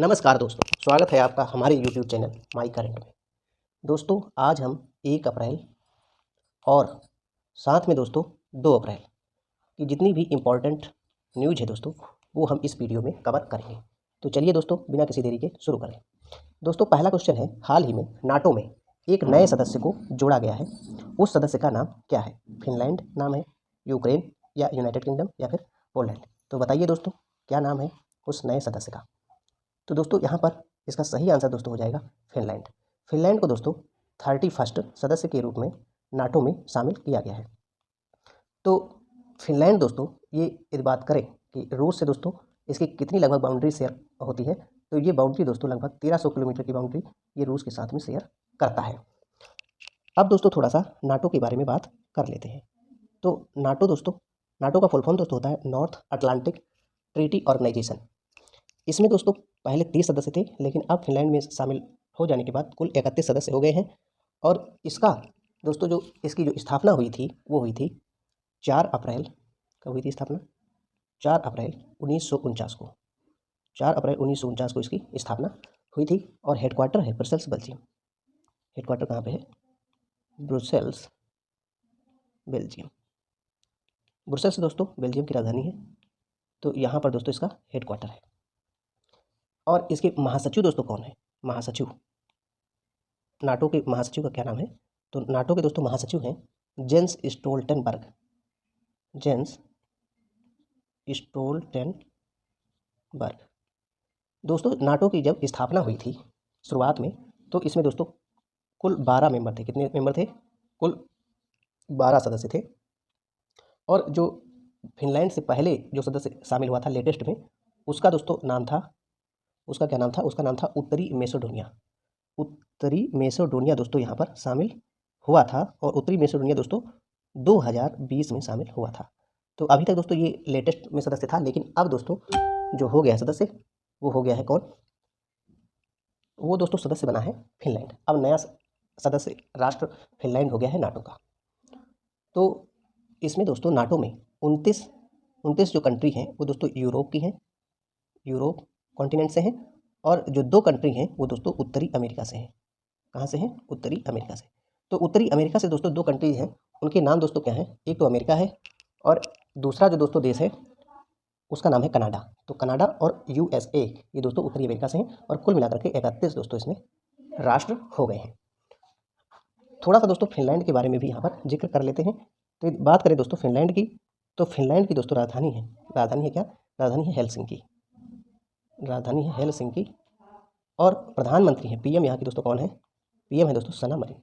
नमस्कार दोस्तों, स्वागत है आपका हमारे YouTube चैनल माई करंट में। दोस्तों आज हम 1 अप्रैल और साथ में दोस्तों 2 अप्रैल की जितनी भी इम्पोर्टेंट न्यूज़ है दोस्तों वो हम इस वीडियो में कवर करेंगे। तो चलिए दोस्तों बिना किसी देरी के शुरू करें। दोस्तों पहला क्वेश्चन है, हाल ही में नाटो में एक नए सदस्य को जोड़ा गया है। उस सदस्य का नाम क्या है? फिनलैंड नाम है, यूक्रेन या यूनाइटेड किंगडम या फिर पोलैंड? तो बताइए दोस्तों क्या नाम है उस नए सदस्य का? तो दोस्तों यहाँ पर इसका सही आंसर दोस्तों हो जाएगा फिनलैंड। फिनलैंड को दोस्तों 31 सदस्य के रूप में नाटो में शामिल किया गया है। तो फिनलैंड दोस्तों ये यदि बात करें कि रूस से दोस्तों इसकी कितनी लगभग बाउंड्री शेयर होती है, तो ये बाउंड्री दोस्तों लगभग 1300 किलोमीटर की बाउंड्री ये रूस के साथ में शेयर करता है। अब दोस्तों थोड़ा सा नाटो के बारे में बात कर लेते हैं। तो नाटो का फुल फॉर्म दोस्तों होता है नॉर्थ अटलांटिक ट्रीटी ऑर्गेनाइजेशन। इसमें दोस्तों पहले 30 सदस्य थे, लेकिन अब फिनलैंड में शामिल हो जाने के बाद कुल 31 सदस्य हो गए हैं। और इसका दोस्तों जो इसकी जो स्थापना हुई थी वो हुई थी 4 अप्रैल, कब हुई थी स्थापना? 4 अप्रैल 1949 को। 4 अप्रैल 1949 को इसकी स्थापना हुई थी और हेडक्वार्टर है ब्रसेल्स, बेल्जियम। हेडक्वार्टर कहाँ पे है? Brussels, Belgium. ब्रुसेल्स दोस्तों बेल्जियम की राजधानी है, तो यहाँ पर दोस्तों इसका हेडक्वार्टर है। और इसके महासचिव दोस्तों कौन है? महासचिव, नाटो के महासचिव का क्या नाम है? तो नाटो के दोस्तों महासचिव हैं जेंस स्टोल्टेनबर्ग। Jens Stoltenberg. दोस्तों नाटो की जब स्थापना हुई थी शुरुआत में, तो इसमें दोस्तों कुल 12 मेंबर थे। कितने मेंबर थे? कुल 12 सदस्य थे। और जो फिनलैंड से पहले जो सदस्य शामिल हुआ था लेटेस्ट में, उसका दोस्तों नाम था, उसका क्या नाम था? उसका नाम था उत्तरी मैसेडोनिया। उत्तरी मैसेडोनिया दोस्तों यहाँ पर शामिल हुआ था और उत्तरी मैसेडोनिया दोस्तों 2020 में शामिल हुआ था। तो अभी तक दोस्तों ये लेटेस्ट में सदस्य था, लेकिन अब दोस्तों जो हो गया सदस्य वो हो गया है कौन? वो दोस्तों सदस्य बना है फिनलैंड। अब नया सदस्य राष्ट्र फिनलैंड हो गया है नाटो का। तो इसमें दोस्तों नाटो में 29 जो कंट्री हैं वो दोस्तों यूरोप की हैं, यूरोप कॉन्टिनेंट से हैं। और जो 2 कंट्री हैं वो दोस्तों उत्तरी अमेरिका से हैं। कहाँ से हैं? उत्तरी अमेरिका से। तो उत्तरी अमेरिका से दोस्तों 2 कंट्री हैं, उनके नाम दोस्तों क्या हैं? एक तो अमेरिका है और दूसरा जो दोस्तों देश है उसका नाम है कनाडा। तो कनाडा और यूएसए ये दोस्तों उत्तरी अमेरिका से हैं और कुल मिलाकर के 31 दोस्तों इसमें राष्ट्र हो गए हैं। थोड़ा सा दोस्तों फिनलैंड के बारे में भी यहाँ पर जिक्र कर लेते हैं। तो बात करें दोस्तों फिनलैंड की, तो फिनलैंड की दोस्तों राजधानी है क्या? राजधानी है हेलसिंकी। राजधानी है हेलसिंकी। और प्रधानमंत्री हैं, पीएम यहाँ की दोस्तों कौन है? पीएम है दोस्तों सना मरीन।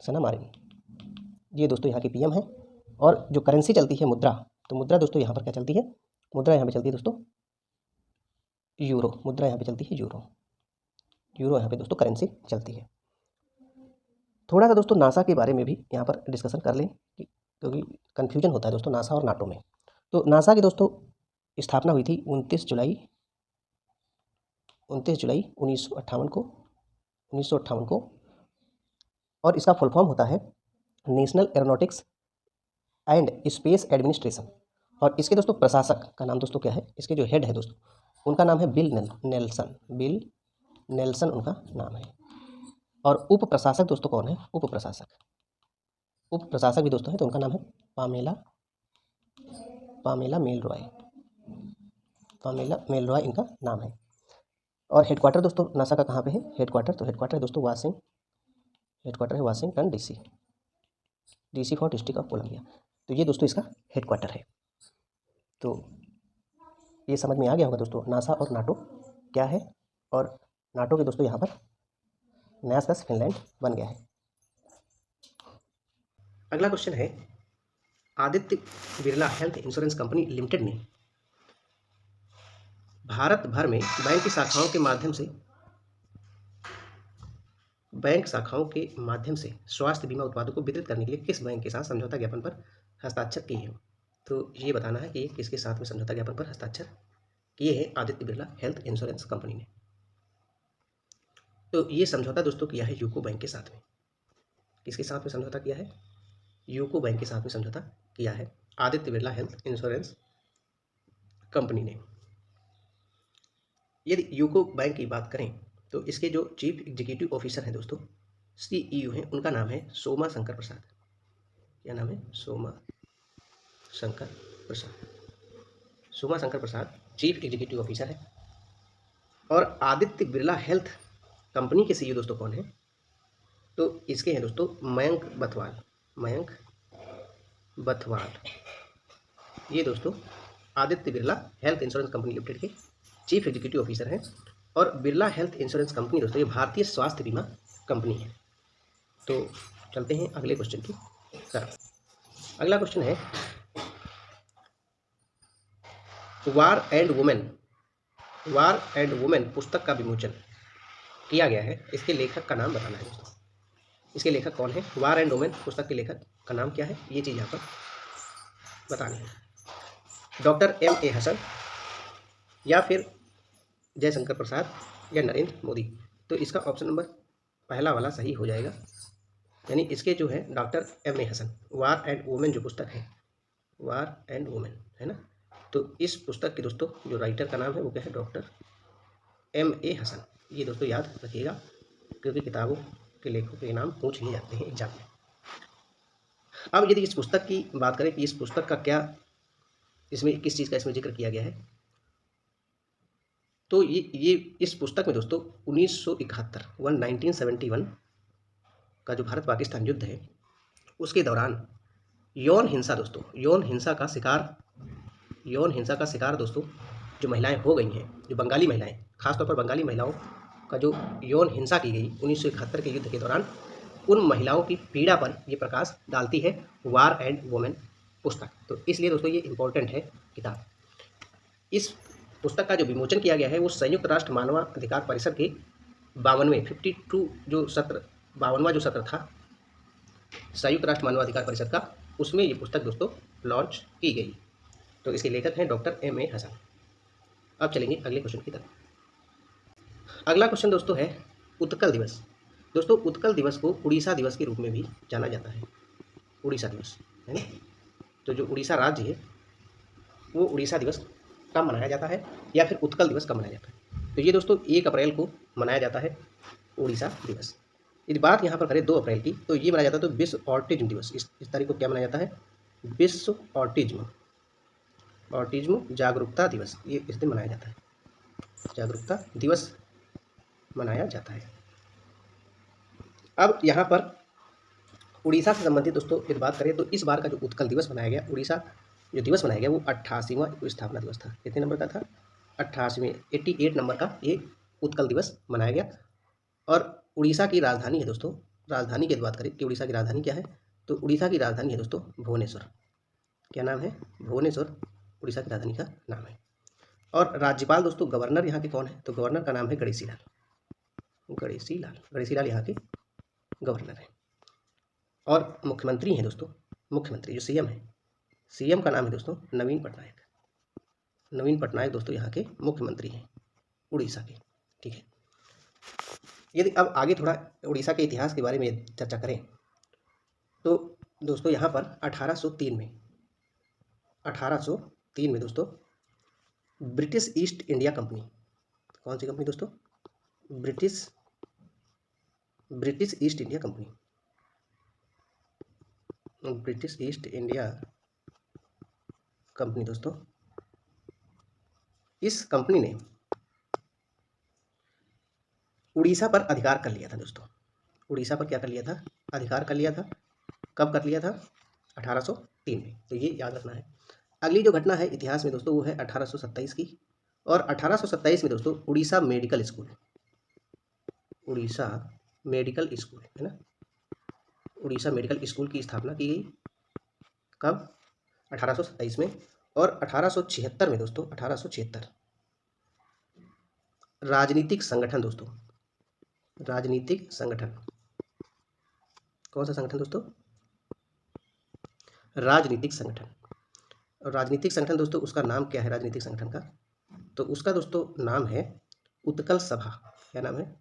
सना मरीन ये दोस्तों यहाँ की पीएम है। और जो करेंसी चलती है मुद्रा, तो मुद्रा दोस्तों यहाँ पर क्या चलती है? मुद्रा यहाँ पे चलती है दोस्तों यूरो। मुद्रा यहाँ पे चलती है यूरो। यूरो यहाँ पे दोस्तों करेंसी चलती है। थोड़ा सा दोस्तों नासा के बारे में भी यहाँ पर डिस्कशन कर लें, क्योंकि कन्फ्यूजन होता है दोस्तों नासा और नाटो में। तो नासा की दोस्तों स्थापना हुई थी 29 जुलाई 1958 को। और इसका फुल फॉर्म होता है national aeronautics and space administration. और इसके दोस्तों प्रशासक का नाम दोस्तों क्या है? इसके जो हेड है दोस्तों उनका नाम है बिल नेल्सन। बिल नेल्सन उनका नाम है। और उप प्रशासक दोस्तों कौन है? उप प्रशासक भी दोस्तों है, तो उनका नाम है पामेला मेलरॉय इनका नाम है। और हेडक्वार्टर दोस्तों नासा का कहाँ पे है? हेडक्वार्टर है दोस्तों Washington DC for District of Columbia. तो ये दोस्तों इसका हेडक्वार्टर है। तो ये समझ में आ गया होगा दोस्तों नासा और नाटो क्या है। और नाटो के दोस्तों यहाँ पर नया सदस्य फिनलैंड बन गया है। अगला क्वेश्चन है, Aditya Birla health insurance company limited ने भारत भर में बैंक शाखाओं के माध्यम से स्वास्थ्य बीमा उत्पादों को वितरित करने के लिए किस बैंक के साथ समझौता ज्ञापन पर हस्ताक्षर किए हैं? तो ये बताना है कि किसके साथ में समझौता ज्ञापन पर हस्ताक्षर किए हैं Aditya Birla health insurance company ने। तो ये समझौता दोस्तों किया है यूको बैंक के साथ में। किसके साथ में समझौता किया है? यूको बैंक के साथ में समझौता किया है Aditya Birla health insurance company ने। यदि यूको बैंक की बात करें तो इसके जो चीफ एग्जीक्यूटिव ऑफिसर हैं दोस्तों, सीईओ हैं, उनका नाम है सोमा शंकर प्रसाद। क्या नाम है? Soma Shankar Prasad. Soma Shankar Prasad chief executive officer है। और आदित्य बिरला हेल्थ कंपनी के सीईओ दोस्तों कौन है? तो इसके हैं दोस्तों मयंक बथवाल। मयंक बथवाल ये दोस्तों Aditya Birla health insurance company limited के चीफ एग्जीक्यूटिव ऑफिसर हैं। और बिरला हेल्थ इंश्योरेंस कंपनी दोस्तों ये भारतीय स्वास्थ्य बीमा कंपनी है। तो चलते हैं अगले क्वेश्चन की तरफ। अगला क्वेश्चन है वार एंड वुमेन पुस्तक का विमोचन किया गया है, इसके लेखक का नाम बताना है दोस्तों। इसके लेखक कौन है? वार एंड वुमेन पुस्तक के लेखक का नाम क्या है, ये चीज़ यहाँ पर बतानी है। Doctor M.A. हसन या फिर जयशंकर प्रसाद या नरेंद्र मोदी। तो इसका ऑप्शन नंबर पहला वाला सही हो जाएगा, यानी इसके जो है doctor M.A. Hasan. War and women जो पुस्तक है, वार एंड वुमेन है ना, तो इस पुस्तक के दोस्तों जो राइटर का नाम है वो क्या है? Doctor M.A. हसन। ये दोस्तों याद रखिएगा क्योंकि किताबों के लेखकों के नाम पूछ लिए जाते हैं एग्जाम में। अब यदि इस पुस्तक की बात करें कि इस पुस्तक का क्या, इसमें किस चीज़ का इसमें जिक्र किया गया है, तो ये इस पुस्तक में दोस्तों 1971 का जो भारत पाकिस्तान युद्ध है उसके दौरान यौन हिंसा दोस्तों, यौन हिंसा का शिकार दोस्तों जो महिलाएं हो गई हैं, जो बंगाली महिलाएं, खासतौर पर बंगाली महिलाओं का जो यौन हिंसा की गई 1971 के युद्ध के दौरान, उन महिलाओं की पीड़ा पर ये प्रकाश डालती है वार एंड वुमेन पुस्तक। तो इसलिए दोस्तों ये इम्पोर्टेंट है किताब। इस पुस्तक का जो विमोचन किया गया है वो संयुक्त राष्ट्र मानवाधिकार परिषद के 52वां जो सत्र था संयुक्त राष्ट्र मानवाधिकार परिषद का, उसमें ये पुस्तक दोस्तों लॉन्च की गई। तो इसके लेखक हैं डॉक्टर M.A. हसन। अब चलेंगे अगले क्वेश्चन की तरफ। अगला क्वेश्चन दोस्तों है उत्कल दिवस। दोस्तों उत्कल दिवस को उड़ीसा दिवस के रूप में भी जाना जाता है। उड़ीसा दिवस है ना, तो जो उड़ीसा राज्य है वो उड़ीसा दिवस कब मनाया जाता है या फिर उत्कल दिवस कब मनाया जाता है? तो ये दोस्तों 1 अप्रैल को मनाया जाता है उड़ीसा दिवस। यदि बात यहाँ पर करें 2 अप्रैल की, तो ये मनाया जाता है तो विश्व ऑटिज्म दिवस। इस तारीख को क्या मनाया जाता है? विश्व ऑटिज्म जागरूकता दिवस, ये इस दिन मनाया जाता है, जागरूकता दिवस मनाया जाता है। अब यहाँ पर उड़ीसा से संबंधित दोस्तों यदि बात करें तो इस बार का जो उत्कल दिवस मनाया गया, उड़ीसा जो दिवस मनाया गया वो 88वां स्थापना दिवस था। कितने नंबर का था? 88 नंबर का ये उत्कल दिवस मनाया गया। और उड़ीसा की राजधानी है दोस्तों, राजधानी की बात करें कि उड़ीसा की राजधानी क्या है, तो उड़ीसा की राजधानी है दोस्तों भुवनेश्वर। क्या नाम है? भुवनेश्वर उड़ीसा की राजधानी का नाम है। और राज्यपाल दोस्तों, गवर्नर यहाँ के कौन है? तो गवर्नर का नाम है गणेशी लाल यहाँ के गवर्नर हैं। और मुख्यमंत्री हैं दोस्तों, मुख्यमंत्री जो सीएम है, सीएम का नाम है दोस्तों नवीन पटनायक दोस्तों यहाँ के मुख्यमंत्री हैं उड़ीसा के। ठीक है, यदि अब आगे थोड़ा उड़ीसा के इतिहास के बारे में चर्चा करें तो दोस्तों यहाँ पर 1803 में दोस्तों ब्रिटिश ईस्ट इंडिया कंपनी, कौन सी कंपनी दोस्तों? British east India company, British east India company दोस्तों, इस कंपनी ने उड़ीसा पर अधिकार कर लिया था दोस्तों। उड़ीसा पर क्या कर लिया था? अधिकार कर लिया था। कब कर लिया था? 1803 में। तो ये याद रखना है। अगली जो घटना है इतिहास में दोस्तों वो है 1827 की। और 1827 में दोस्तों उड़ीसा मेडिकल स्कूल है ना, उड़ीसा मेडिकल स्कूल की स्थापना की गई। कब? 1827 में। और 1876 में दोस्तों, 1876 राजनीतिक संगठन दोस्तों, राजनीतिक संगठन, कौन सा संगठन दोस्तों? राजनीतिक संगठन दोस्तों, उसका नाम क्या है राजनीतिक संगठन का? तो उसका दोस्तों नाम है उत्कल सभा। क्या नाम है?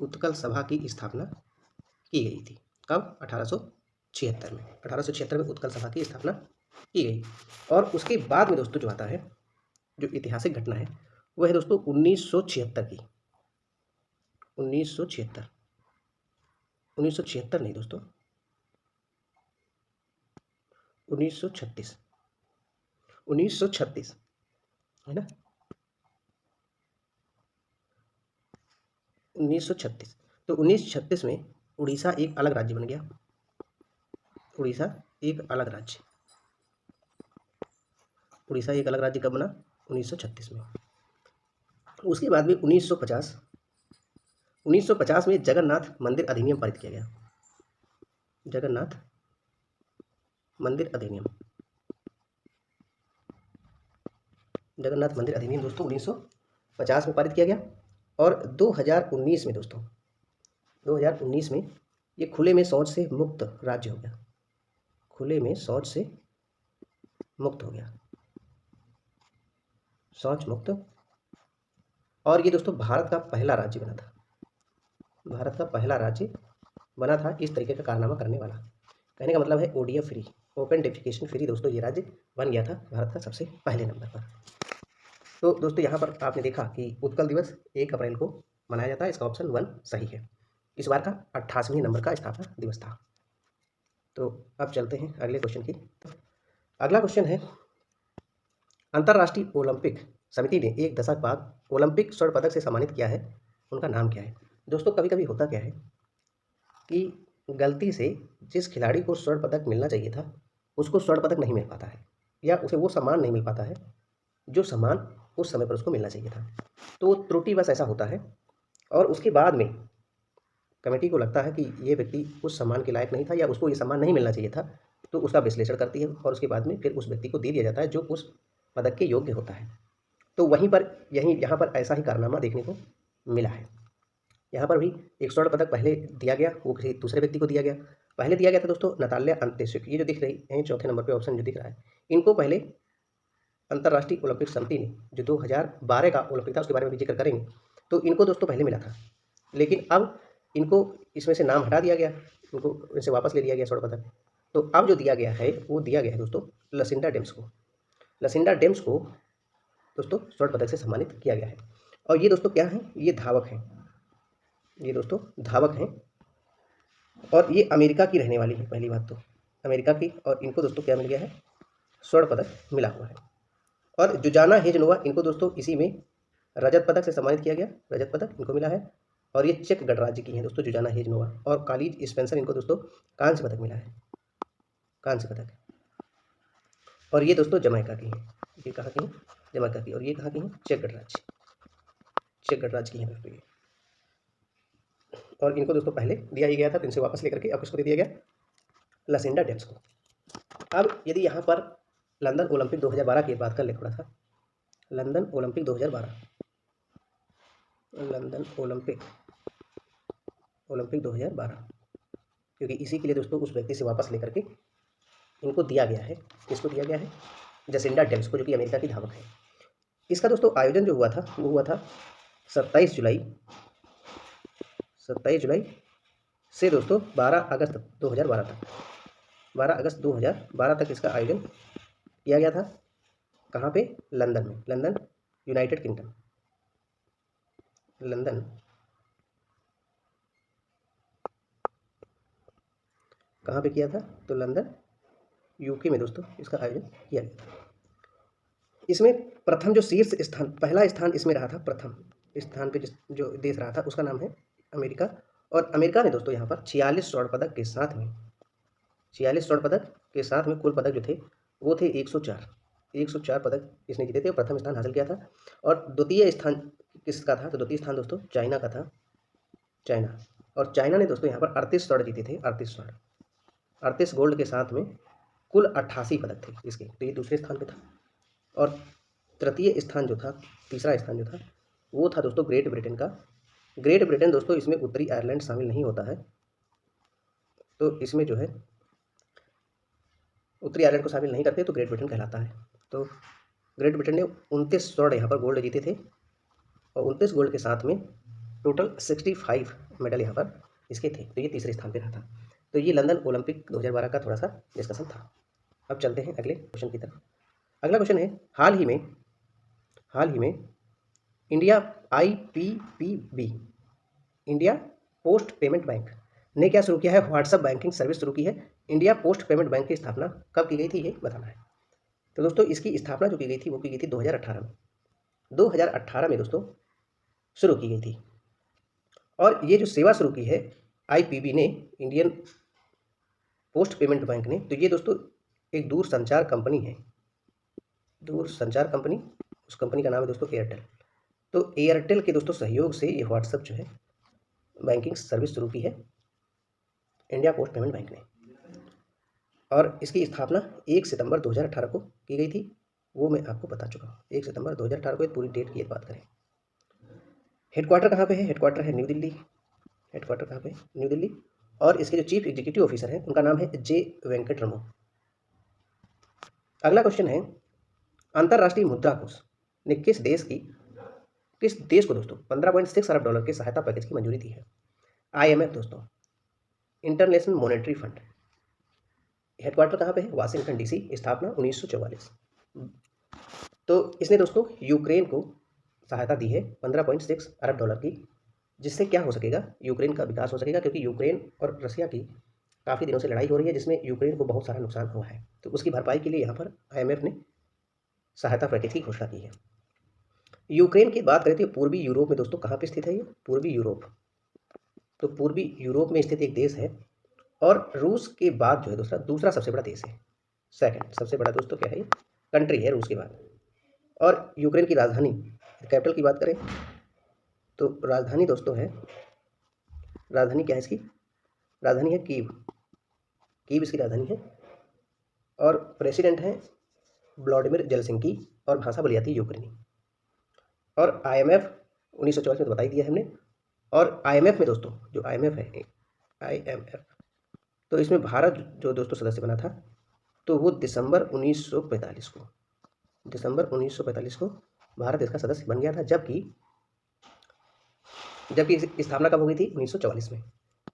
उत्कल सभा की स्थापना की गई थी। कब? 1876 में। 1876 में उत्कल सभा की स्थापना की गई। और उसके बाद में दोस्तों जो आता है, जो ऐतिहासिक घटना है वो है दोस्तों 1976 की। 1976, 1976 नहीं दोस्तों, 1936, 1936 है ना, 1936। तो 1936 में उड़ीसा एक अलग राज्य बन गया। उड़ीसा एक अलग राज्य, उड़ीसा एक अलग राज्य कब बना? 1936 में। उसके बाद में 1950, 1950 में जगन्नाथ मंदिर अधिनियम पारित किया गया। जगन्नाथ मंदिर अधिनियम, जगन्नाथ मंदिर अधिनियम दोस्तों 1950 में पारित किया गया। और 2019 में दोस्तों, 2019 में ये खुले में शौच से मुक्त राज्य हो गया। खुले में शौच से मुक्त हो गया, शौच मुक्त। और ये दोस्तों भारत का पहला राज्य बना था। भारत का पहला राज्य बना था इस तरीके का कारनामा करने वाला। कहने का मतलब है ODF free, open defecation free दोस्तों ये राज्य बन गया था भारत का सबसे पहले नंबर पर। तो दोस्तों यहाँ पर आपने देखा कि उत्कल दिवस 1 अप्रैल को मनाया जाता है। इसका ऑप्शन 1 सही है। इस बार का 88वें नंबर का स्थापना दिवस था। तो अब चलते हैं अगले क्वेश्चन की। अगला क्वेश्चन है, अंतर्राष्ट्रीय ओलंपिक समिति ने एक दशक बाद ओलंपिक स्वर्ण पदक से सम्मानित किया है, उनका नाम क्या है? दोस्तों कभी कभी होता क्या है कि गलती से जिस खिलाड़ी को स्वर्ण पदक मिलना चाहिए था उसको स्वर्ण पदक नहीं मिल पाता है, या उसे वो सम्मान नहीं मिल पाता है जो सम्मान उस समय पर उसको मिलना चाहिए था। तो वो त्रुटि बस ऐसा होता है, और उसके बाद में कमेटी को लगता है कि ये व्यक्ति उस सम्मान के लायक नहीं था या उसको ये सम्मान नहीं मिलना चाहिए था, तो उसका विश्लेषण करती है और उसके बाद में फिर उस व्यक्ति को दे दिया जाता है जो उस पदक के योग्य होता है। तो वहीं पर यहाँ पर ऐसा ही कारनामा देखने को मिला है। यहाँ पर भी एक स्वर्ण पदक पहले दिया गया, वो किसी दूसरे व्यक्ति को दिया गया। पहले दिया गया था दोस्तों नताल्या अंत्येशुक, ये जो दिख रही है चौथे नंबर पे ऑप्शन जो दिख रहा है, इनको पहले अंतर्राष्ट्रीय ओलंपिक समिति ने, जो 2012 का ओलंपिक था उसके बारे में भी जिक्र करेंगे, तो इनको दोस्तों पहले मिला था। लेकिन अब इनको इसमें से नाम हटा दिया गया, इनको इनसे वापस ले लिया गया स्वर्ण पदक। तो अब जो दिया गया है वो दिया गया है दोस्तों लसिंडा डेम्स को। लसिंडा डेम्स को दोस्तों स्वर्ण पदक से सम्मानित किया गया है। और ये दोस्तों क्या है? ये धावक हैं, ये दोस्तों धावक हैं, और ये अमेरिका की रहने वाली है। पहली बात तो अमेरिका की, और इनको दोस्तों क्या मिल गया है? स्वर्ण पदक मिला हुआ है। और जुजाना हेजनोवा, इनको दोस्तों इसी में रजत पदक से सम्मानित किया गया, रजत पदक इनको मिला है। और ये चेक गणराज्य की हैं दोस्तों जुजाना हेजनोवा। और कालीज स्पेंसर, इनको दोस्तों कांस्य पदक मिला है, कांस्य पदक। और ये दोस्तों जमैका की हैं, ये कहाँ की हैं? जमैका की। और ये कहाँ की हैं? चेक गणराज्य, चेक गणराज्य की हैं दोस्तों ये। और इनको दोस्तों पहले दिया ही गया था, तो इनसे वापस लेकर के अब किसको दे दिया गया? लसिंडा डेम्स को। अब यदि यहाँ पर लंदन ओलंपिक 2012 की बात कर ले थोड़ा सा, लंदन ओलंपिक 2012, लंदन ओलंपिक 2012, क्योंकि इसी के लिए दोस्तों उस व्यक्ति से वापस लेकर के इनको दिया गया है। किसको दिया गया है? जसिंडा डेम्स को, जो कि अमेरिका की धावक है। इसका दोस्तों आयोजन जो हुआ था वो हुआ था 27 जुलाई, 27 जुलाई से दोस्तों 12 अगस्त 2012 तक, 12 अगस्त 2012 तक इसका आयोजन किया गया था। कहाँ पे? लंदन में, लंदन यूनाइटेड किंगडम, लंदन कहाँ पे किया था? तो लंदन यूके में दोस्तों इसका आयोजन किया गया। इसमें प्रथम जो शीर्ष स्थान, पहला स्थान इसमें रहा था, प्रथम स्थान पे जो देश रहा था उसका नाम है अमेरिका। और अमेरिका ने दोस्तों यहाँ पर 46 स्वर्ण पदक के साथ में, 46 स्वर्ण पदक के साथ में कुल पदक जो थे वो थे 104, 104 पदक इसने जीते थे, प्रथम स्थान हासिल किया था। और द्वितीय स्थान किसका था? तो द्वितीय स्थान दोस्तों चाइना का था, चाइना। और चाइना ने दोस्तों यहाँ पर 38 स्वर्ण जीते थे, 38 स्वर्ण, 38 गोल्ड के साथ में कुल 88 पदक थे इसके, तो ये दूसरे स्थान पे था। और तृतीय स्थान जो था, तीसरा स्थान जो था वो था दोस्तों ग्रेट ब्रिटेन का। ग्रेट ब्रिटेन दोस्तों इसमें उत्तरी आयरलैंड शामिल नहीं होता है, तो इसमें जो है उत्तरी आयरलैंड को शामिल नहीं करते तो ग्रेट ब्रिटेन कहलाता है। तो ग्रेट ब्रिटेन ने 29 स्वर्ण यहाँ पर गोल्ड जीते थे, और 29 गोल्ड के साथ में टोटल 65 मेडल यहाँ पर इसके थे, तो ये तीसरे स्थान पर रहा था। तो ये लंदन ओलंपिक 2012 का थोड़ा सा डिस्कशन था। अब चलते हैं अगले क्वेश्चन की तरफ। अगला क्वेश्चन है, हाल ही में India IPPB, India post payment bank ने क्या शुरू किया है? व्हाट्सएप बैंकिंग सर्विस शुरू की है। इंडिया पोस्ट पेमेंट बैंक की स्थापना कब की गई थी, ये बताना है। तो दोस्तों इसकी स्थापना जो की गई थी वो की गई थी 2018 में। 2018 में दोस्तों शुरू की गई थी। और ये जो सेवा शुरू की है IPB ने, इंडियन पोस्ट पेमेंट बैंक ने, तो ये दोस्तों एक दूरसंचार कंपनी है, दूरसंचार कंपनी, उस कंपनी का नाम है दोस्तों एयरटेल। तो एयरटेल के दोस्तों सहयोग से ये व्हाट्सएप जो है बैंकिंग सर्विस शुरू की है इंडिया पोस्ट पेमेंट बैंक ने। और इसकी स्थापना 1 सितंबर 2018 को की गई थी, वो मैं आपको बता चुका हूँ। 1 सितंबर 2018 को, पूरी डेट की बात करें। हेडक्वार्टर कहाँ पे है? हेडक्वार्टर है न्यू दिल्ली। हेडक्वार्टर कहाँ पे? न्यू दिल्ली। और इसके जो चीफ एग्जीक्यूटिव ऑफिसर हैं उनका नाम है जे वेंकट रमो। अगला क्वेश्चन है, अंतर्राष्ट्रीय मुद्रा कोष ने किस देश को दोस्तों $15.6 अरब के सहायता पैकेज की मंजूरी दी है? IMF दोस्तों, इंटरनेशनल मॉनेटरी फंड। हेडक्वार्टर कहाँ पे है? Washington DC। स्थापना 1944। तो इसने दोस्तों यूक्रेन को सहायता दी है $15.6 अरब की, जिससे क्या हो सकेगा? यूक्रेन का विकास हो सकेगा, क्योंकि यूक्रेन और रशिया की काफ़ी दिनों से लड़ाई हो रही है, जिसमें यूक्रेन को बहुत सारा नुकसान हुआ है। तो उसकी भरपाई के लिए यहाँ पर IMF ने सहायता पैकेज की घोषणा की है। यूक्रेन की बात करें तो पूर्वी यूरोप में दोस्तों कहाँ पे स्थित है? ये पूर्वी यूरोप। तो पूर्वी यूरोप में स्थित एक देश है, और रूस के बाद जो है दूसरा सबसे बड़ा देश है। सेकंड सबसे बड़ा दोस्तों क्या है? ये कंट्री है रूस के बाद। और यूक्रेन की राजधानी, कैपिटल की बात करें तो राजधानी दोस्तों है, राजधानी क्या है इसकी? राजधानी है कीव। कीव इसकी राजधानी है। और प्रेसिडेंट हैं व्लादिमीर जेलेंस्की, और भाषा बोली जाती है यूक्रेनी। और IMF 1944 में तो बता ही दिया हमने। और IMF में दोस्तों जो IMF है, IMF, तो इसमें भारत जो दोस्तों सदस्य बना था, तो वो दिसंबर 1945 को भारत इसका सदस्य बन गया था। जबकि इसकी स्थापना कब हो गई थी? 1944 में।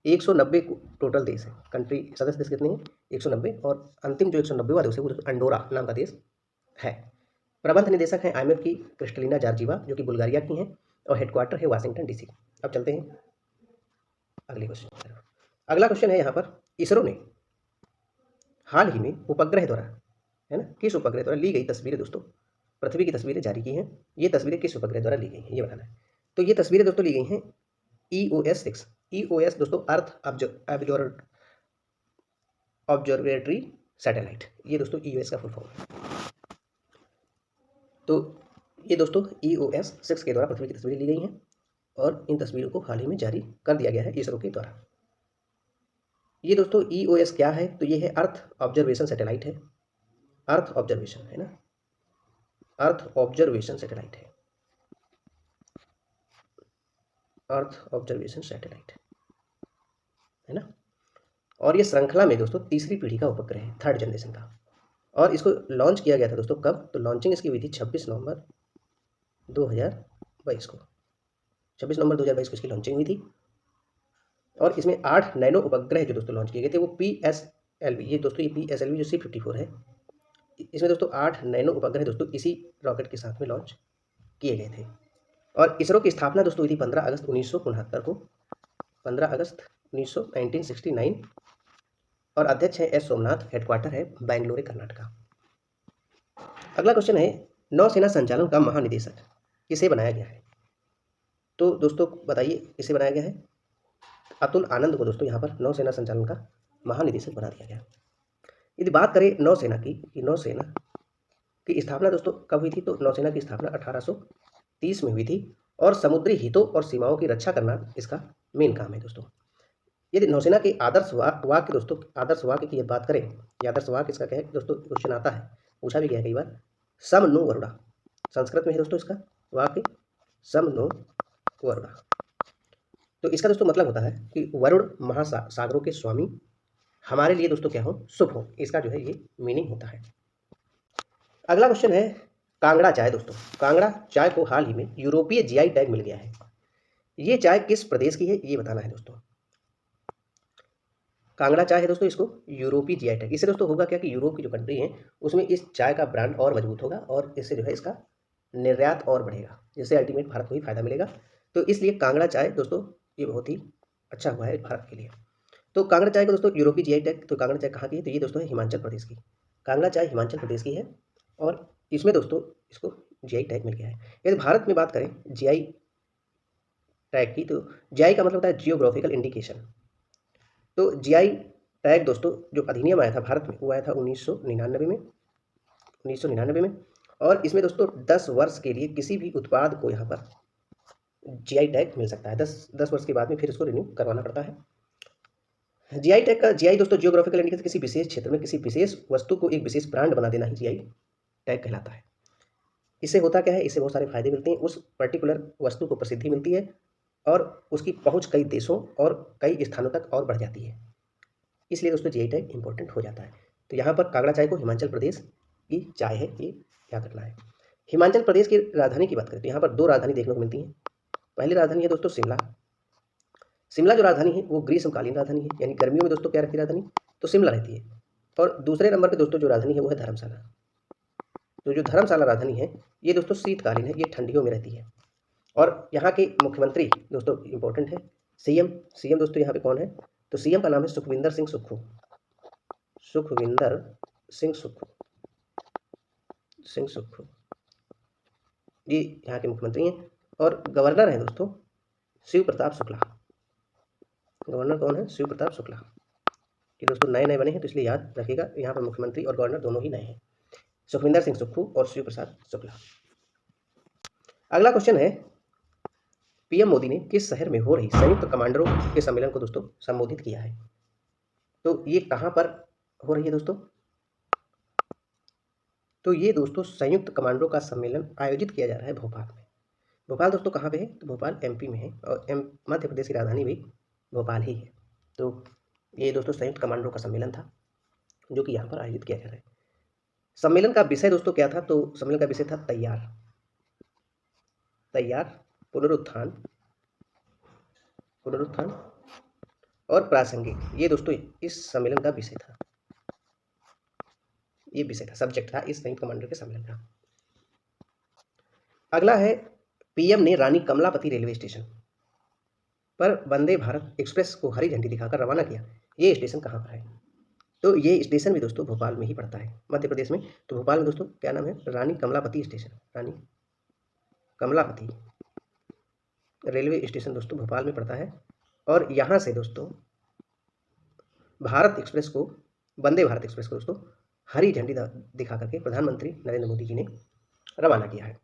190 टोटल देश है, कंट्री सदस्य देश कितने हैं? 190। और अंतिम जो 190वां देश है वो अंडोरा नाम का देश है। प्रबंध निदेशक हैं IMF की क्रिस्टलिना जॉर्जिवा, जो कि बुल्गारिया की हैं, और हेडक्वार्टर है वाशिंगटन DC। अब चलते हैं अगले क्वेश्चन। अगला क्वेश्चन है यहाँ पर, इसरो ने हाल ही में उपग्रह द्वारा, है ना, किस उपग्रह द्वारा ली गई तस्वीरें दोस्तों, पृथ्वी की तस्वीरें जारी की हैं, ये तस्वीरें किस उपग्रह द्वारा ली गई हैं, ये बताना है। तो ये तस्वीरें दोस्तों ली गई हैं EOS 6। EOS दोस्तों अर्थ ऑब्जर्वेटरी सैटेलाइट, ये दोस्तों EOS का फुल फॉर्म है। तो ये दोस्तों EOS 6 के द्वारा पृथ्वी की तस्वीरें ली गई हैं, और इन तस्वीरों को हाल ही में जारी कर दिया गया है इसरो के द्वारा। ये दोस्तों EOS क्या है? तो ये है अर्थ ऑब्जर्वेशन सैटेलाइट है। अर्थ ऑब्जर्वेशन है ना, अर्थ ऑब्जर्वेशन सैटेलाइट है, अर्थ ऑब्जर्वेशन सैटेलाइट है ना। और ये श्रृंखला में दोस्तों तीसरी पीढ़ी का उपग्रह है, 3rd जनरेशन का। और इसको लॉन्च किया गया था दोस्तों कब? तो लॉन्चिंग इसकी हुई थी 26 नवंबर 2022 को। 26 नवंबर 2022 को इसकी लॉन्चिंग हुई थी। और इसमें 8 नैनो उपग्रह जो दोस्तों लॉन्च किए गए थे, वो PSLV, ये दोस्तों ये PSLV जो C54 है, इसमें दोस्तों 8 नैनो उपग्रह दोस्तों इसी रॉकेट के साथ में लॉन्च किए गए थे। और इसरो की स्थापना दोस्तों हुई थी 15 अगस्त 1969 को, 15 अगस्त 1969। और अध्यक्ष है S सोमनाथ, हेडक्वार्टर है बेंगलुरु कर्नाटका। अगला क्वेश्चन है, नौसेना संचालन का महानिदेशक किसे बनाया गया है? तो दोस्तों बताइए किसे बनाया गया है? अतुल आनंद को दोस्तों यहाँ पर नौसेना संचालन का महानिदेशक बना दिया गया। यदि बात करें नौसेना की, कि नौसेना की स्थापना दोस्तों कब हुई थी? तो नौसेना की स्थापना 1830 में हुई थी, और समुद्री हितों और सीमाओं की रक्षा करना इसका मेन काम है दोस्तों। यदि नौसेना के आदर्श वाक्य दोस्तों, आदर्श वाक्य की बात करें, ये आदर्श वाक्य इसका क्या है दोस्तों? क्वेश्चन आता है, पूछा भी गया कई बार। सम नो वरुणा, संस्कृत में है दोस्तों इसका वाक्य, सम नो वरुणा। तो इसका दोस्तों मतलब होता है कि वरुण महासागरों के स्वामी हमारे लिए दोस्तों क्या हो? शुभ हो, इसका जो है ये मीनिंग होता है। अगला क्वेश्चन है, कांगड़ा चाय दोस्तों, कांगड़ा चाय को हाल ही में यूरोपीय GI टैग मिल गया है। ये चाय किस प्रदेश की है, ये बताना है दोस्तों। कांगड़ा चाय है दोस्तों, इसको यूरोपीय GI टैग, इससे दोस्तों होगा क्या कि यूरोप की जो कंट्री है उसमें इस चाय का ब्रांड और मजबूत होगा, और इससे जो है इसका निर्यात और बढ़ेगा, जिससे अल्टीमेट भारत को ही फायदा मिलेगा। तो इसलिए कांगड़ा चाय दोस्तों ये बहुत ही अच्छा हुआ है भारत के लिए। तो कांगड़ा चाय को दोस्तों यूरोपीय जीआई टैग, तो कांगड़ा चाय कहाँ की है, तो ये दोस्तों है हिमाचल प्रदेश की। कांगड़ा चाय हिमाचल प्रदेश की है और इसमें दोस्तों इसको जीआई टैग मिल गया है। यदि भारत में बात करें जीआई टैग की, तो जीआई का मतलब होता है जियोग्राफिकल इंडिकेशन। तो जीआई टैग दोस्तों जो अधिनियम आया था भारत में, वो आया था 1999 में। और इसमें दोस्तों 10 वर्ष के लिए किसी भी उत्पाद को यहाँ पर जीआई टैग मिल सकता है। 10 वर्ष के बाद में फिर इसको रिन्यू करवाना पड़ता है। जीआई टैग का जीआई दोस्तों जियोग्राफिकल इंडिकेशन, किसी विशेष क्षेत्र में किसी विशेष वस्तु को एक विशेष ब्रांड बना देना ही जीआई टैग कहलाता है। इससे होता क्या है, इससे बहुत सारे फायदे मिलते हैं, उस पर्टिकुलर वस्तु को प्रसिद्धि मिलती है और उसकी पहुंच कई देशों और कई स्थानों तक और बढ़ जाती है। इसलिए दोस्तों जीआई टैग इंपॉर्टेंट हो जाता है। तो यहाँ पर कांगड़ा चाय को हिमाचल प्रदेश की चाय है, ये याद रखना है। हिमाचल प्रदेश की राजधानी की बात करें तो यहाँ पर 2 राजधानी देखने को मिलती हैं। पहली राजधानी है दोस्तों शिमला। शिमला जो राजधानी है वो ग्रीष्मकालीन राजधानी है, यानी गर्मियों में दोस्तों क्या रहती है राजधानी, तो शिमला रहती है। और दूसरे नंबर पे दोस्तों जो राजधानी है वो है धर्मशाला। तो जो धर्मशाला राजधानी है ये दोस्तों शीतकालीन है, ये ठंडियों में रहती है। और यहाँ के मुख्यमंत्री दोस्तों इंपॉर्टेंट है सीएम दोस्तों यहाँ पे कौन है, तो सीएम का नाम है सुखविंदर सिंह सुक्खू। सुखविंदर सिंह सुक्खू ये यहाँ के मुख्यमंत्री हैं। और गवर्नर हैं दोस्तों शिव प्रताप शुक्ला। गवर्नर कौन है, शिव प्रताप शुक्ला। ये दोस्तों नए बने हैं तो इसलिए याद रखिएगा, यहाँ पर मुख्यमंत्री और गवर्नर दोनों ही नए हैं, सुखविंदर सिंह सुक्खू और शिव प्रसाद शुक्ला। अगला क्वेश्चन है, पीएम मोदी ने किस शहर में हो रही संयुक्त कमांडरों के सम्मेलन को दोस्तों संबोधित किया है, तो ये कहाँ पर हो रही है दोस्तों, तो ये दोस्तों संयुक्त कमांडरों का सम्मेलन आयोजित किया जा रहा है भोपाल में। भोपाल दोस्तों कहाँ पे है, तो भोपाल एमपी में है और मध्य प्रदेश की राजधानी भी भोपाल ही है। तो ये दोस्तों संयुक्त कमांडरों का सम्मेलन था जो कि यहाँ पर आयोजित किया जा रहा है। सम्मेलन का विषय दोस्तों क्या था, तो सम्मेलन का विषय था तैयार, पुनरुत्थान और प्रासंगिक। ये दोस्तों इस सम्मेलन का विषय था, ये विषय था, सब्जेक्ट था इस संयुक्त कमांडर के सम्मेलन का। अगला है, पीएम ने रानी कमलापति रेलवे स्टेशन पर वंदे भारत एक्सप्रेस को हरी झंडी दिखाकर रवाना किया। ये स्टेशन कहाँ पर है, तो ये स्टेशन भी दोस्तों भोपाल में ही पड़ता है, मध्य प्रदेश में। तो भोपाल में दोस्तों क्या नाम है, रानी कमलापति स्टेशन, रानी कमलापति रेलवे स्टेशन दोस्तों भोपाल में पड़ता है। और यहाँ से दोस्तों भारत एक्सप्रेस को, वंदे भारत एक्सप्रेस को दोस्तों हरी झंडी दिखा करके प्रधानमंत्री नरेंद्र मोदी जी ने रवाना किया है।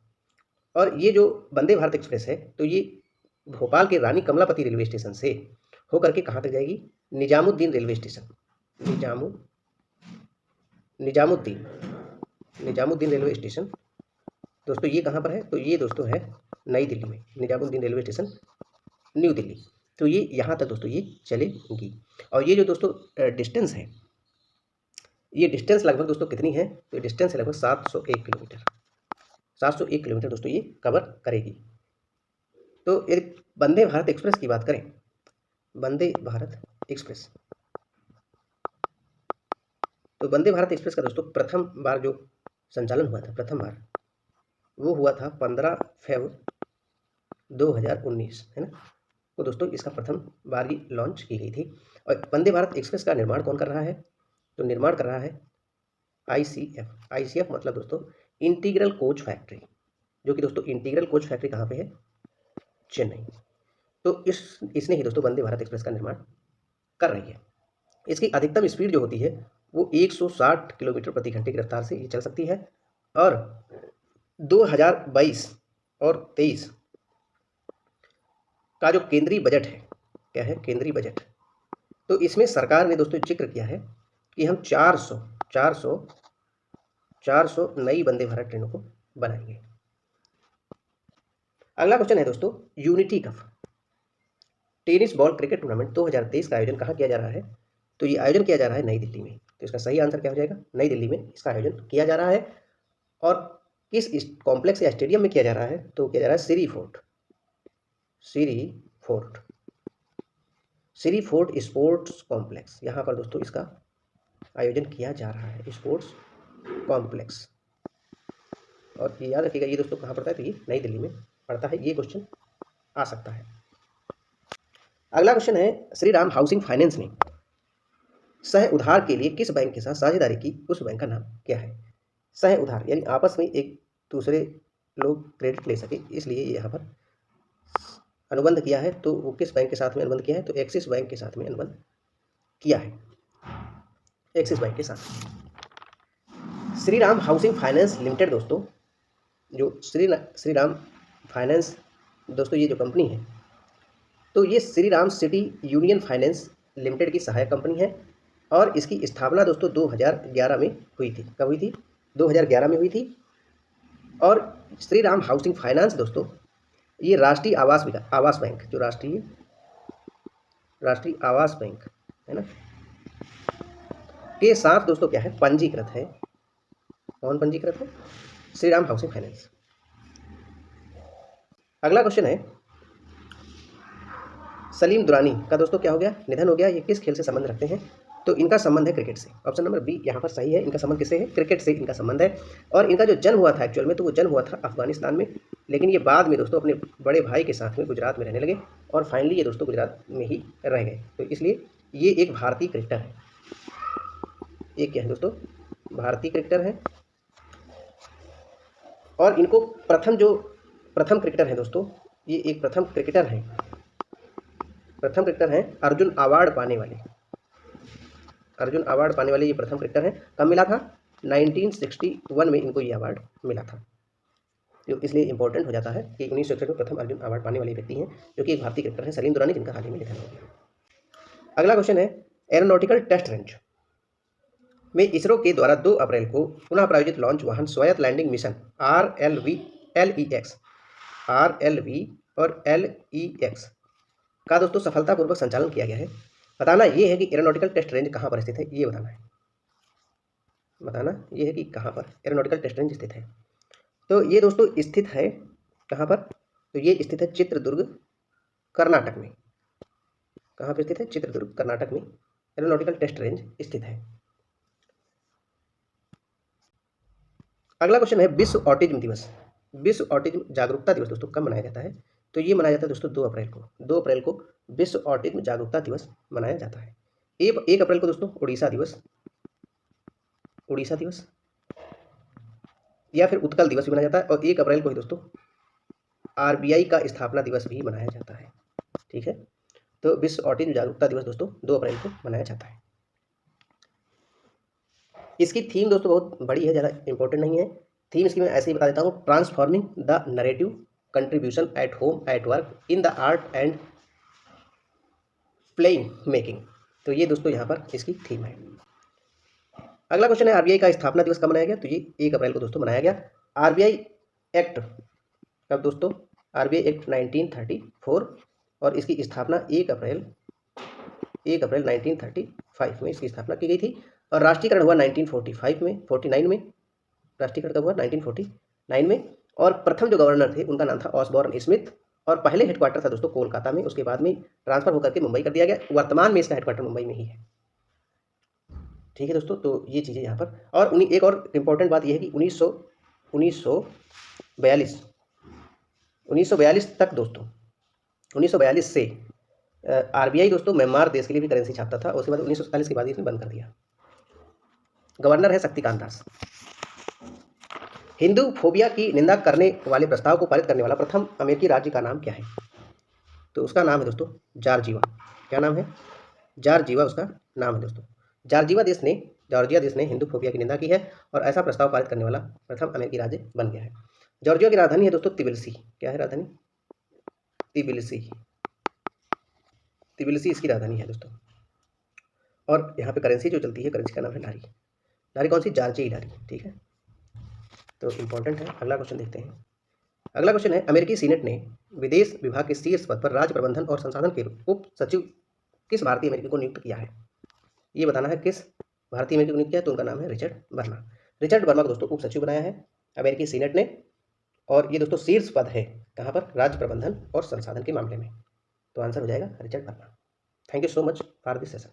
और ये जो वंदे भारत एक्सप्रेस है तो ये भोपाल के रानी कमलापति रेलवे स्टेशन से होकर के कहाँ तक जाएगी, Nizamuddin railway station, Nizamuddin railway station दोस्तों ये कहाँ पर है, तो ये दोस्तों है नई दिल्ली में, Nizamuddin railway station new Delhi. तो ये यहाँ तक दोस्तों ये चलेगी। और ये जो दोस्तों डिस्टेंस है, ये डिस्टेंस लगभग दोस्तों कितनी है, तो डिस्टेंस है लगभग 701 किलोमीटर, 701 किलोमीटर दोस्तों ये कवर करेगी। तो यदि वंदे भारत एक्सप्रेस की बात करें, वंदे भारत एक्सप्रेस, तो वंदे भारत एक्सप्रेस का दोस्तों प्रथम बार जो संचालन हुआ था, प्रथम बार वो हुआ था 15 फरवरी 2019 है ना। तो दोस्तों इसका प्रथम बार ही लॉन्च की गई थी। और वंदे भारत एक्सप्रेस का निर्माण कौन कर रहा है, तो निर्माण कर रहा है आईसीएफ मतलब दोस्तों इंटीग्रल कोच फैक्ट्री, जो कि दोस्तों इंटीग्रल कोच फैक्ट्री कहाँ पे है, चेन्नई। तो इसने ही दोस्तों वंदे भारत एक्सप्रेस का निर्माण कर रही है। इसकी अधिकतम स्पीड जो होती है वो 160 किलोमीटर प्रति घंटे की रफ्तार से ये चल सकती है। और 2022 और 23 का जो केंद्रीय बजट है, क्या है केंद्रीय बजट, तो इसमें सरकार ने दोस्तों जिक्र किया है कि हम 400 नई वंदे भारत ट्रेनों को बनाएंगे। अगला क्वेश्चन है दोस्तों, unity cup tennis ball cricket tournament 2023 का आयोजन कहाँ किया जा रहा है, तो ये आयोजन किया जा रहा है नई दिल्ली में। तो इसका सही आंसर क्या हो जाएगा, नई दिल्ली में इसका आयोजन किया जा रहा है। और किस कॉम्प्लेक्स या स्टेडियम में किया जा रहा है, तो किया जा रहा है सिरी फोर्ट स्पोर्ट्स कॉम्प्लेक्स, यहाँ पर दोस्तों इसका आयोजन किया जा रहा है, स्पोर्ट्स कॉम्प्लेक्स। और ये याद रखिएगा, ये दोस्तों कहाँ पड़ता है, तो ये नई दिल्ली में पड़ता है। ये क्वेश्चन आ सकता है। अगला क्वेश्चन है, श्री राम हाउसिंग फाइनेंस ने सह उधार के लिए किस बैंक के साथ साझेदारी की, उस बैंक का नाम क्या है? सह उधार यानी आपस में एक दूसरे लोग क्रेडिट ले सके, इसलिए यहाँ पर अनुबंध किया है। तो वो किस बैंक के साथ में अनुबंध किया है, तो एक्सिस बैंक के साथ में अनुबंध किया है, एक्सिस बैंक के साथ। Shri Ram housing finance limited दोस्तों, जो श्री राम फाइनेंस दोस्तों, ये जो कंपनी है, तो ये Shri Ram city union finance limited की सहायक कंपनी है और इसकी स्थापना दोस्तों 2011 में हुई थी। कब हुई थी? 2011 में हुई थी। और श्री राम हाउसिंग फाइनेंस दोस्तों, ये राष्ट्रीय आवास बैंक, जो राष्ट्रीय आवास बैंक है ना, के साथ दोस्तों क्या है, पंजीकृत है। कौन पंजीकृत है? Shri Ram housing finance. अगला क्वेश्चन है, सलीम दुरानी का दोस्तों क्या हो गया, निधन हो गया। ये किस खेल से संबंध रखते हैं? तो इनका संबंध है क्रिकेट से। ऑप्शन नंबर बी यहाँ पर सही है। इनका संबंध किससे है? क्रिकेट से इनका संबंध है। और इनका जो जन्म हुआ था एक्चुअल में, तो वो जन्म हुआ था अफगानिस्तान में, लेकिन ये बाद में दोस्तों अपने बड़े भाई के साथ में गुजरात में रहने लगे और फाइनली ये दोस्तों गुजरात में ही रह गए। तो इसलिए ये एक भारतीय क्रिकेटर है। एक क्या है दोस्तों? भारतीय क्रिकेटर है। और इनको प्रथम क्रिकेटर है दोस्तों, ये एक प्रथम क्रिकेटर हैं अर्जुन अवार्ड पाने वाले। ये प्रथम क्रिकेटर हैं। कब मिला था? 1961 में इनको ये अवार्ड मिला था, जो इसलिए इंपॉर्टेंट हो जाता है कि 1961 में प्रथम अर्जुन अवार्ड पाने वाले व्यक्ति हैं, जो कि एक भारतीय क्रिकेटर हैं, सलीम दुरानी, जिनका हाल ही में निधन हो गया। अगला क्वेश्चन है, एरोनॉटिकल टेस्ट रेंज में इसरो के द्वारा 2 अप्रैल को पुनः प्रायोजित लॉन्च वाहन स्वायत्त लैंडिंग मिशन RLV और LEX का दोस्तों सफलतापूर्वक संचालन किया गया है। बताना ये है कि एरोनॉटिकल टेस्ट रेंज कहाँ पर स्थित है, ये बताना ये है कि कहाँ पर एरोनॉटिकल टेस्ट रेंज स्थित है। तो ये दोस्तों स्थित है कहाँ पर? तो ये स्थित है चित्रदुर्ग, कर्नाटक में। कहाँ पर स्थित है? चित्रदुर्ग, कर्नाटक में एरोनॉटिकल टेस्ट रेंज स्थित है। अगला क्वेश्चन है, विश्व ऑटिज्म दिवस, विश्व ऑटिज्म जागरूकता दिवस दोस्तों कब मनाया जाता है? तो ये मनाया जाता है दोस्तों 2 अप्रैल को। 2 अप्रैल को विश्व ऑटिज्म जागरूकता दिवस मनाया जाता है। 1 अप्रैल को दोस्तों उड़ीसा दिवस या फिर उत्कल दिवस भी मनाया जाता है। और 1 अप्रैल को ही दोस्तों RBI का स्थापना दिवस भी मनाया जाता है। ठीक है, तो विश्व ऑटिज्म जागरूकता दिवस दोस्तों 2 अप्रैल को मनाया जाता है। इसकी थीम दोस्तों बहुत बड़ी है, ज़्यादा इंपॉर्टेंट नहीं है। थीम इसकी मैं ऐसे ही बता देता हूँ, transforming the narrative contribution at home at work in the art and playing making. तो ये दोस्तों यहाँ पर इसकी थीम है। अगला क्वेश्चन है, RBI का स्थापना दिवस कब मनाया गया? तो ये 1 अप्रैल को दोस्तों मनाया गया। RBI एक्ट कब दोस्तों? RBI एक्ट 1934 और इसकी स्थापना 1 अप्रैल 1935 में इसकी स्थापना की गई थी। और राष्ट्रीयकरण हुआ 1949 में। राष्ट्रीयकरण कब हुआ? 1949 में। और प्रथम जो गवर्नर थे उनका नाम था ऑसबॉर्न स्मिथ और पहले हेडक्वार्टर था दोस्तों कोलकाता में, उसके बाद में ट्रांसफर होकर के मुंबई कर दिया गया। वर्तमान में इसका हेडक्वार्टर मुंबई में ही है। ठीक है दोस्तों, तो ये चीज़ें यहाँ पर। और एक और इम्पोर्टेंट बात यह है कि 1942 तक दोस्तों, 1942 से RBI दोस्तों म्यांमार देश के लिए भी करेंसी छापता था। उसके बाद 1947 के बाद इसने बंद कर दिया। गवर्नर है शक्तिकांत दास। हिंदू फोबिया की निंदा करने वाले प्रस्ताव को पारित करने वाला प्रथम अमेरिकी राज्य का नाम क्या है? तो उसका नाम है दोस्तों जॉर्जिया। क्या नाम है? जॉर्जिया उसका नाम है दोस्तों। जॉर्जिया देश ने हिंदू फोबिया की निंदा की है और ऐसा प्रस्ताव पारित करने वाला प्रथम अमेरिकी राज्य बन गया है। जॉर्जिया की राजधानी है दोस्तों तिबिलिसी। क्या है राजधानी? तिबिलिसी इसकी राजधानी है दोस्तों। और यहाँ पे करेंसी जो चलती है, करेंसी का नाम है लारी। लारी कौन सी? जॉर्जियाई लारी। ठीक है, तो इंपॉर्टेंट है। अगला क्वेश्चन देखते हैं। अगला क्वेश्चन है, अमेरिकी सीनेट ने विदेश विभाग के शीर्ष पद पर राज्य प्रबंधन और संसाधन के उप सचिव किस भारतीय अमेरिकी को नियुक्त किया है? ये बताना है किस भारतीय अमेरिकी को नियुक्त किया है। तो उनका नाम है रिचर्ड वर्मा को दोस्तों उप सचिव बनाया है अमेरिकी सीनेट ने। और ये दोस्तों शीर्ष पद है कहाँ पर? राज्य प्रबंधन और संसाधन के मामले में। तो आंसर हो जाएगा Richard Verma. Thank you so much for this session.